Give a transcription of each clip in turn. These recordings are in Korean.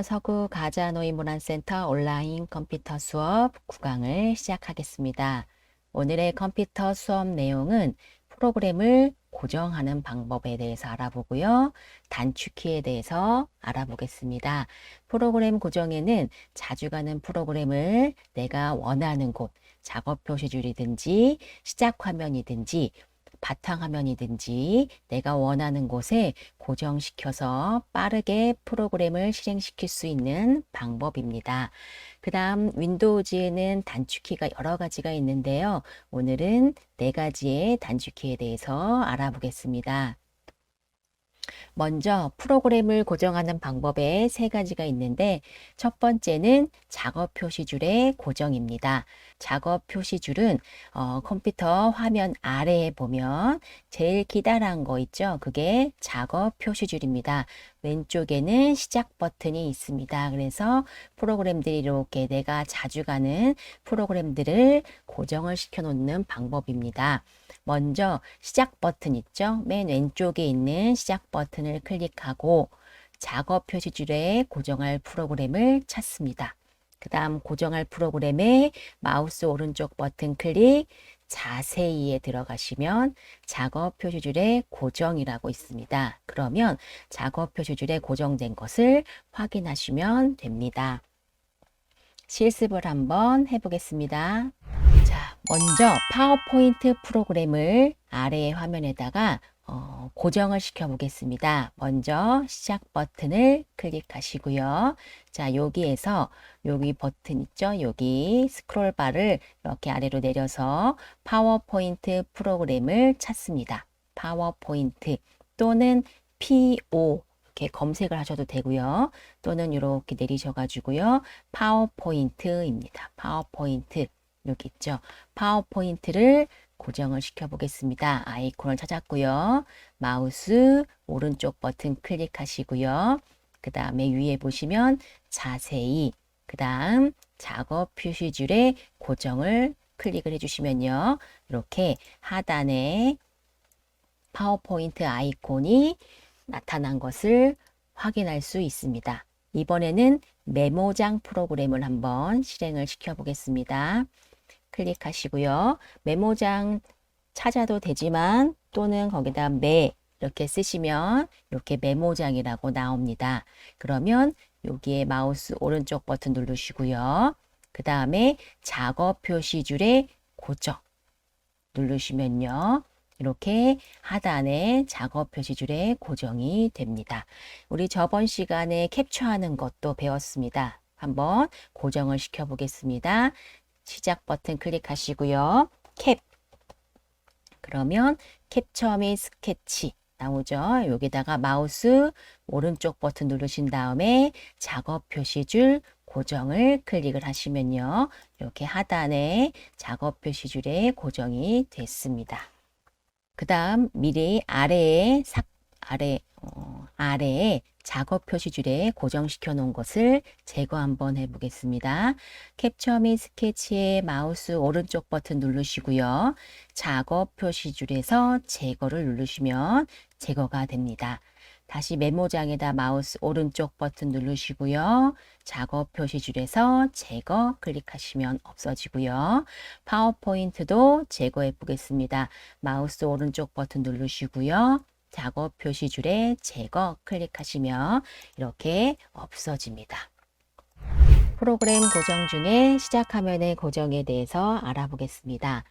안녕하세요. 서구 가자노이 문안센터 온라인 컴퓨터 수업 9강을 시작하겠습니다. 오늘의 컴퓨터 수업 내용은 프로그램을 고정하는 방법에 대해서 알아보고요. 단축키에 대해서 알아보겠습니다. 프로그램 고정에는 자주 가는 프로그램을 내가 원하는 곳, 작업 표시줄이든지 시작 화면이든지 바탕화면이든지 내가 원하는 곳에 고정시켜서 빠르게 프로그램을 실행시킬 수 있는 방법입니다. 그 다음 윈도우즈에는 단축키가 여러 가지가 있는데요. 오늘은 네 가지의 단축키에 대해서 알아보겠습니다. 먼저 프로그램을 고정하는 방법에 세 가지가 있는데 첫 번째는 작업 표시줄의 고정입니다. 작업 표시줄은 컴퓨터 화면 아래에 보면 제일 기다란 거 있죠? 그게 작업 표시줄입니다. 왼쪽에는 시작 버튼이 있습니다. 그래서 프로그램들이 이렇게 내가 자주 가는 프로그램들을 고정을 시켜 놓는 방법입니다. 먼저 시작 버튼 있죠? 맨 왼쪽에 있는 시작 버튼을 클릭하고 작업 표시줄에 고정할 프로그램을 찾습니다. 그 다음 고정할 프로그램에 마우스 오른쪽 버튼 클릭, 자세히에 들어가시면 작업 표시줄에 고정이라고 있습니다. 그러면 작업 표시줄에 고정된 것을 확인하시면 됩니다. 실습을 한번 해보겠습니다. 자, 먼저 파워포인트 프로그램을 아래의 화면에다가 고정을 시켜 보겠습니다. 먼저 시작 버튼을 클릭하시고요. 자, 여기에서 여기 버튼 있죠? 여기 스크롤 바를 이렇게 아래로 내려서 파워포인트 프로그램을 찾습니다. 파워포인트 또는 PO 이렇게 검색을 하셔도 되고요. 또는 이렇게 내리셔가지고요. 파워포인트입니다. 파워포인트 여기 있죠. 파워포인트를 고정을 시켜 보겠습니다. 아이콘을 찾았고요. 마우스 오른쪽 버튼 클릭하시고요. 그 다음에 위에 보시면 자세히, 그 다음 작업 표시줄에 고정을 클릭을 해주시면요. 이렇게 하단에 파워포인트 아이콘이 나타난 것을 확인할 수 있습니다. 이번에는 메모장 프로그램을 한번 실행을 시켜 보겠습니다. 클릭하시고요. 메모장 찾아도 되지만 또는 거기다 이렇게 쓰시면 이렇게 메모장이라고 나옵니다. 그러면 여기에 마우스 오른쪽 버튼 누르시고요. 그 다음에 작업 표시줄에 고정 누르시면요. 이렇게 하단에 작업 표시줄에 고정이 됩니다. 우리 저번 시간에 캡처하는 것도 배웠습니다. 한번 고정을 시켜 보겠습니다. 시작 버튼 클릭하시고요. 캡. 그러면 캡처 및 스케치 나오죠. 여기다가 마우스 오른쪽 버튼 누르신 다음에 작업 표시줄 고정을 클릭을 하시면요. 이렇게 하단에 작업 표시줄에 고정이 됐습니다. 그 다음 미리 아래에 작업 표시줄에 고정시켜 놓은 것을 제거 한번 해 보겠습니다. 캡처 및 스케치의 마우스 오른쪽 버튼 누르시고요. 작업 표시줄에서 제거를 누르시면 제거가 됩니다. 다시 메모장에다 마우스 오른쪽 버튼 누르시고요. 작업 표시줄에서 제거 클릭하시면 없어지고요. 파워포인트도 제거해 보겠습니다. 마우스 오른쪽 버튼 누르시고요. 작업 표시줄에 제거 클릭하시면 이렇게 없어집니다. 프로그램 고정 중에 시작 화면의 고정에 대해서 알아보겠습니다.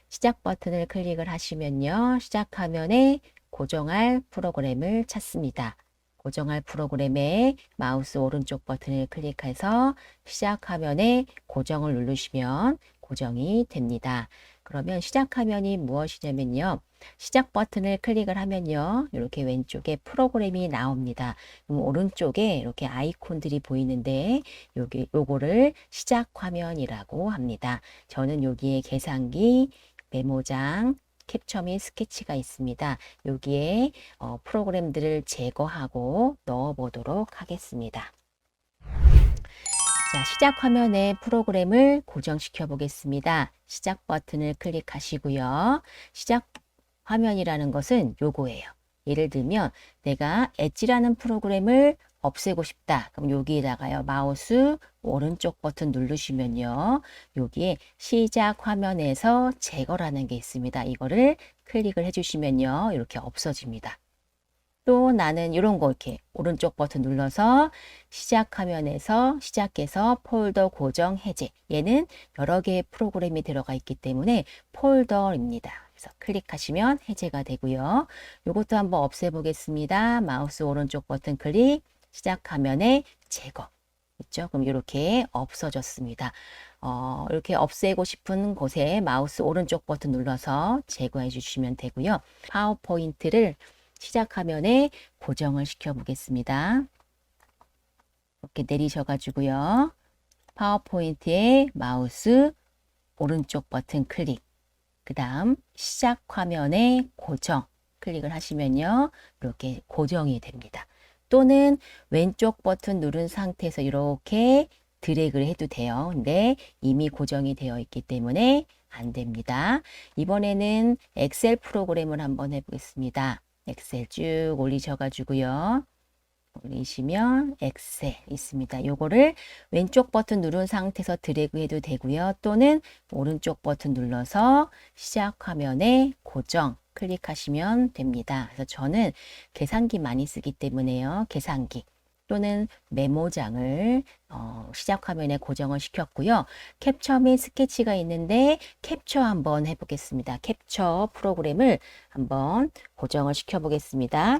시작 버튼을 클릭을 하시면요. 시작 화면에 고정할 프로그램을 찾습니다. 고정할 프로그램에 마우스 오른쪽 버튼을 클릭해서 시작 화면에 고정을 누르시면 고정이 됩니다. 그러면 시작 화면이 무엇이냐면요. 시작 버튼을 클릭을 하면요. 이렇게 왼쪽에 프로그램이 나옵니다. 그럼 오른쪽에 이렇게 아이콘들이 보이는데 요거를 시작 화면이라고 합니다. 저는 여기에 계산기, 메모장, 캡처 및 스케치가 있습니다. 여기에 프로그램들을 제거하고 넣어 보도록 하겠습니다. 자, 시작 화면에 프로그램을 고정시켜 보겠습니다. 시작 버튼을 클릭하시고요. 시작 화면이라는 것은 요거예요. 예를 들면 내가 엣지라는 프로그램을 없애고 싶다. 그럼 여기에다가요. 마우스 오른쪽 버튼 누르시면요. 여기에 시작 화면에서 제거라는 게 있습니다. 이거를 클릭을 해주시면요. 이렇게 없어집니다. 또 나는 이런 거 이렇게 오른쪽 버튼 눌러서 시작 화면에서 시작해서 폴더 고정 해제. 얘는 여러 개의 프로그램이 들어가 있기 때문에 폴더입니다. 그래서 클릭하시면 해제가 되고요. 이것도 한번 없애보겠습니다. 마우스 오른쪽 버튼 클릭, 시작 화면에 제거. 있죠? 그럼 이렇게 없어졌습니다. 이렇게 없애고 싶은 곳에 마우스 오른쪽 버튼 눌러서 제거해 주시면 되고요. 파워포인트를 시작 화면에 고정을 시켜 보겠습니다. 이렇게 내리셔가지고요. 파워포인트에 마우스 오른쪽 버튼 클릭, 그 다음 시작 화면에 고정 클릭을 하시면요. 이렇게 고정이 됩니다. 또는 왼쪽 버튼 누른 상태에서 이렇게 드래그를 해도 돼요. 근데 이미 고정이 되어 있기 때문에 안 됩니다. 이번에는 엑셀 프로그램을 한번 해보겠습니다. 엑셀 쭉 올리셔가지고요. 올리시면 엑셀 있습니다. 요거를 왼쪽 버튼 누른 상태에서 드래그 해도 되고요. 또는 오른쪽 버튼 눌러서 시작 화면에 고정 클릭하시면 됩니다. 그래서 저는 계산기 많이 쓰기 때문에요. 계산기 또는 메모장을 시작 화면에 고정을 시켰고요. 캡처 및 스케치가 있는데 캡처 한번 해보겠습니다. 캡처 프로그램을 한번 고정을 시켜 보겠습니다.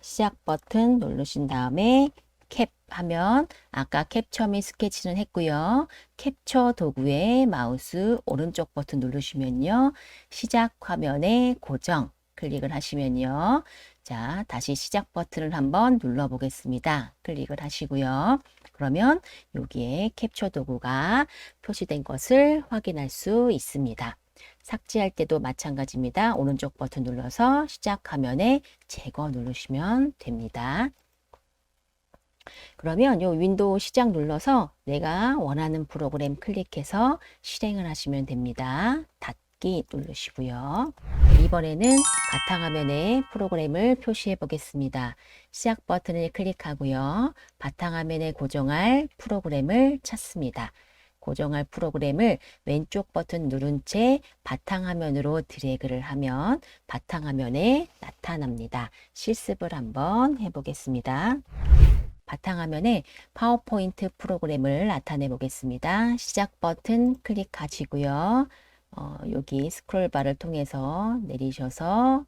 시작 버튼 누르신 다음에 캡 하면 아까 캡처 및 스케치는 했고요. 캡처 도구에 마우스 오른쪽 버튼 누르시면요. 시작 화면에 고정 클릭을 하시면요. 자, 다시 시작 버튼을 한번 눌러 보겠습니다. 클릭을 하시고요. 그러면 여기에 캡처 도구가 표시된 것을 확인할 수 있습니다. 삭제할 때도 마찬가지입니다. 오른쪽 버튼 눌러서 시작 화면에 제거 누르시면 됩니다. 그러면 요 윈도우 시작 눌러서 내가 원하는 프로그램 클릭해서 실행을 하시면 됩니다. 닫기 누르시고요. 이번에는 바탕화면에 프로그램을 표시해 보겠습니다. 시작 버튼을 클릭하고요. 바탕화면에 고정할 프로그램을 찾습니다. 고정할 프로그램을 왼쪽 버튼 누른 채 바탕화면으로 드래그를 하면 바탕화면에 나타납니다. 실습을 한번 해보겠습니다. 바탕화면에 파워포인트 프로그램을 나타내 보겠습니다. 시작 버튼 클릭하시고요. 여기 스크롤바를 통해서 내리셔서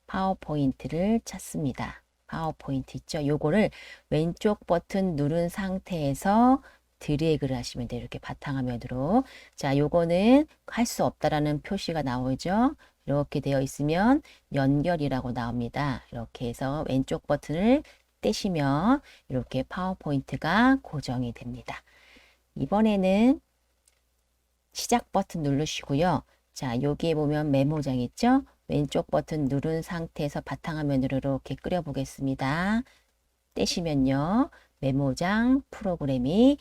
파워포인트를 찾습니다. 파워포인트 있죠? 요거를 왼쪽 버튼 누른 상태에서 드래그를 하시면 돼요. 이렇게 바탕화면으로. 자, 요거는 할 수 없다라는 표시가 나오죠. 이렇게 되어 있으면 연결이라고 나옵니다. 이렇게 해서 왼쪽 버튼을 떼시면 이렇게 파워포인트가 고정이 됩니다. 이번에는 시작 버튼 누르시고요. 자, 여기에 보면 메모장 있죠? 왼쪽 버튼 누른 상태에서 바탕화면으로 이렇게 끓여 보겠습니다. 떼시면요. 메모장 프로그램이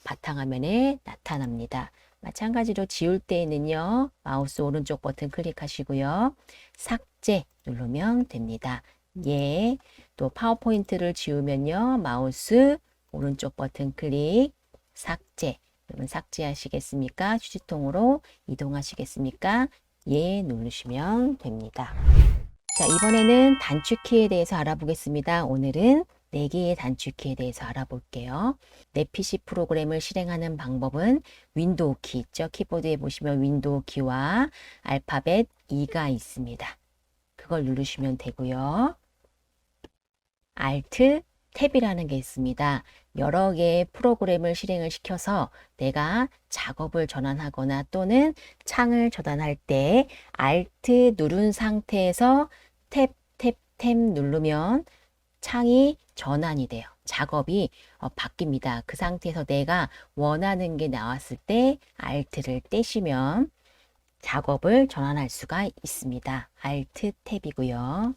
바탕화면에 나타납니다. 마찬가지로 지울 때에는요. 마우스 오른쪽 버튼 클릭하시고요. 삭제 누르면 됩니다. 예. 또 파워포인트를 지우면요. 마우스 오른쪽 버튼 클릭, 삭제. 그러면 삭제하시겠습니까? 휴지통으로 이동하시겠습니까? 예 누르시면 됩니다. 자, 이번에는 단축키에 대해서 알아보겠습니다. 오늘은 4개의 단축키에 대해서 알아볼게요. 내 PC 프로그램을 실행하는 방법은 윈도우 키 있죠? 키보드에 보시면 윈도우 키와 알파벳 E가 있습니다. 그걸 누르시면 되고요. Alt 탭이라는 게 있습니다. 여러 개의 프로그램을 실행을 시켜서 내가 작업을 전환하거나 또는 창을 전환할 때 Alt 누른 상태에서 탭 누르면 창이 전환이 돼요. 작업이 바뀝니다. 그 상태에서 내가 원하는 게 나왔을 때 Alt를 떼시면 작업을 전환할 수가 있습니다. Alt 탭이고요.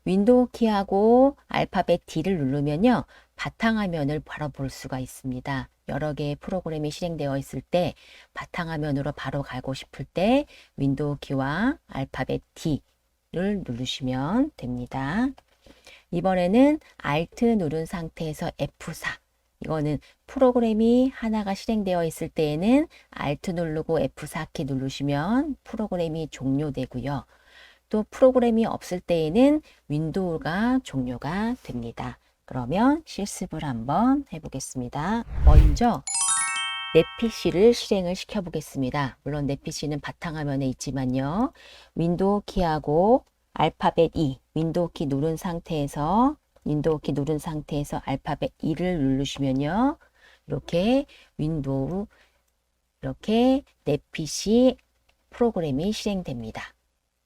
윈도우 키하고 알파벳 D를 누르면요. 바탕화면을 바로 볼 수가 있습니다. 여러 개의 프로그램이 실행되어 있을 때 바탕화면으로 바로 가고 싶을 때 윈도우 키와 알파벳 D를 누르시면 됩니다. 이번에는 Alt 누른 상태에서 F4. 이거는 프로그램이 하나가 실행되어 있을 때에는 Alt 누르고 F4키 누르시면 프로그램이 종료되고요. 또 프로그램이 없을 때에는 윈도우가 종료가 됩니다. 그러면 실습을 한번 해보겠습니다. 먼저 내 PC를 실행을 시켜 보겠습니다. 물론 내 PC는 바탕화면에 있지만요. 윈도우 키하고 알파벳 2, 윈도우 키 누른 상태에서 알파벳 2를 누르시면요. 이렇게 윈도우, 이렇게 내 PC 프로그램이 실행됩니다.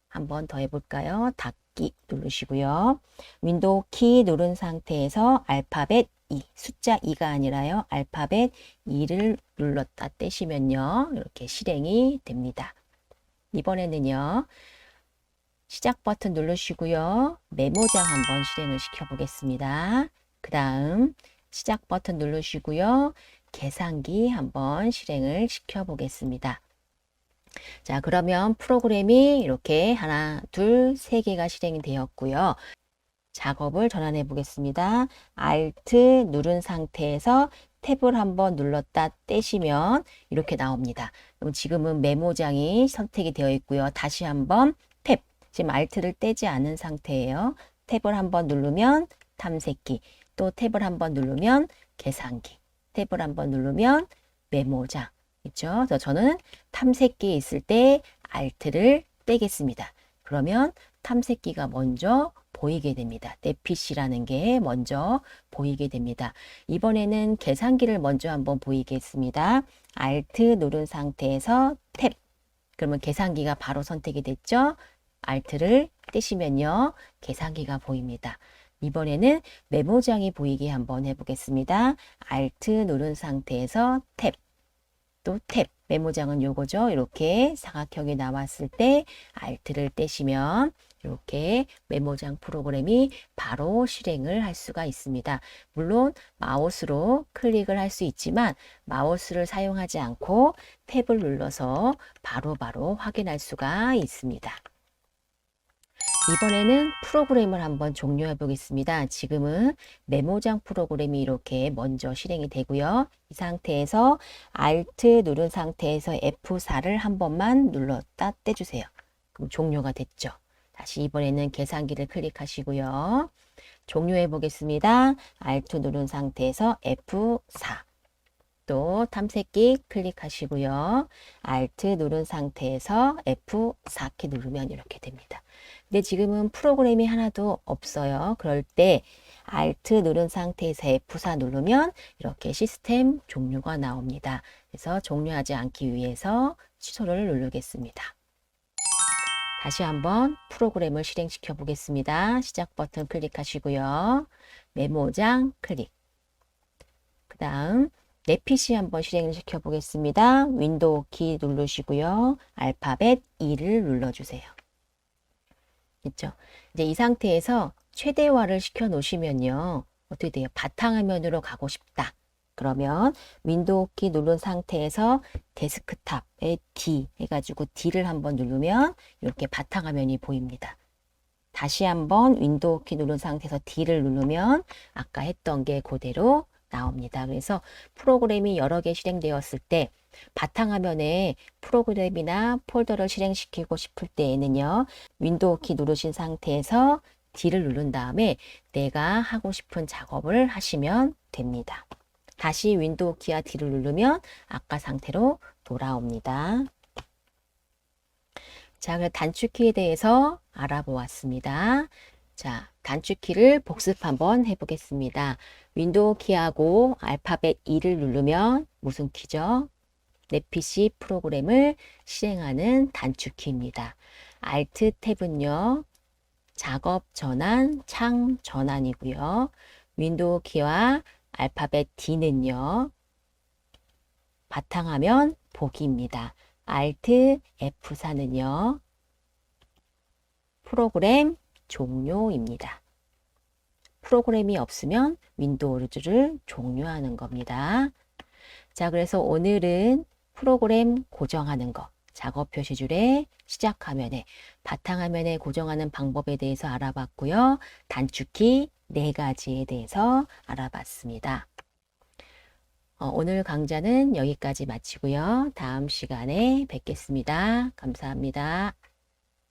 한번 더 해볼까요? 닫기 누르시고요. 윈도우 키 누른 상태에서 알파벳 2, 숫자 2가 아니라요. 알파벳 2를 눌렀다 떼시면요. 이렇게 실행이 됩니다. 이번에는요. 시작 버튼 누르시고요. 메모장 한번 실행을 시켜 보겠습니다. 그 다음 시작 버튼 누르시고요. 계산기 한번 실행을 시켜 보겠습니다. 자, 그러면 프로그램이 이렇게 하나, 둘, 세 개가 실행이 되었고요. 작업을 전환해 보겠습니다. Alt 누른 상태에서 탭을 한번 눌렀다 떼시면 이렇게 나옵니다. 그럼 지금은 메모장이 선택이 되어 있고요. 다시 한번 탭, 지금 Alt를 떼지 않은 상태예요. 탭을 한번 누르면 탐색기, 또 탭을 한번 누르면 계산기, 탭을 한번 누르면 메모장. 있죠? 그래서 저는 탐색기에 있을 때 Alt를 떼겠습니다. 그러면 탐색기가 먼저 보이게 됩니다. 내 PC라는 게 먼저 보이게 됩니다. 이번에는 계산기를 먼저 한번 보이겠습니다. Alt 누른 상태에서 탭. 그러면 계산기가 바로 선택이 됐죠? Alt를 떼시면요. 계산기가 보입니다. 이번에는 메모장이 보이게 한번 해보겠습니다. Alt 누른 상태에서 탭. 또 탭, 메모장은 요거죠. 이렇게 사각형이 나왔을 때 Alt를 떼시면 이렇게 메모장 프로그램이 바로 실행을 할 수가 있습니다. 물론 마우스로 클릭을 할 수 있지만 마우스를 사용하지 않고 탭을 눌러서 바로바로 확인할 수가 있습니다. 이번에는 프로그램을 한번 종료해 보겠습니다. 지금은 메모장 프로그램이 이렇게 먼저 실행이 되고요. 이 상태에서 Alt 누른 상태에서 F4를 한 번만 눌렀다 떼주세요. 그럼 종료가 됐죠. 다시 이번에는 계산기를 클릭하시고요. 종료해 보겠습니다. Alt 누른 상태에서 F4. 또 탐색기 클릭하시고요. Alt 누른 상태에서 F4키 누르면 이렇게 됩니다. 근데 지금은 프로그램이 하나도 없어요. 그럴 때 Alt 누른 상태에서 F4 누르면 이렇게 시스템 종료가 나옵니다. 그래서 종료하지 않기 위해서 취소를 누르겠습니다. 다시 한번 프로그램을 실행시켜 보겠습니다. 시작 버튼 클릭하시고요. 메모장 클릭. 그 다음 내 PC 한번 실행을 시켜 보겠습니다. 윈도우 키 누르시고요. 알파벳 2를 눌러주세요. 있죠? 이제 이 상태에서 최대화를 시켜 놓으시면요. 어떻게 돼요? 바탕화면으로 가고 싶다. 그러면 윈도우 키 누른 상태에서 데스크탑에 D 해가지고 D를 한번 누르면 이렇게 바탕화면이 보입니다. 다시 한번 윈도우 키 누른 상태에서 D를 누르면 아까 했던 게 그대로 나옵니다. 그래서 프로그램이 여러 개 실행되었을 때 바탕화면에 프로그램이나 폴더를 실행시키고 싶을 때에는요. 윈도우 키 누르신 상태에서 D를 누른 다음에 내가 하고 싶은 작업을 하시면 됩니다. 다시 윈도우 키와 D를 누르면 아까 상태로 돌아옵니다. 자, 그럼 단축키에 대해서 알아보았습니다. 자, 단축키를 복습 한번 해보겠습니다. 윈도우 키하고 알파벳 2를 누르면 무슨 키죠? 내 PC 프로그램을 실행하는 단축키입니다. Alt 탭은요. 작업 전환, 창 전환이고요. 윈도우 키와 알파벳 D는요. 바탕화면 보기입니다. Alt F4는요. 프로그램 종료입니다. 프로그램이 없으면 윈도우를 종료하는 겁니다. 자, 그래서 오늘은 프로그램 고정하는 거. 작업 표시줄의 시작 화면에 바탕화면에 고정하는 방법에 대해서 알아봤고요. 단축키 4가지에 대해서 알아봤습니다. 오늘 강좌는 여기까지 마치고요. 다음 시간에 뵙겠습니다. 감사합니다.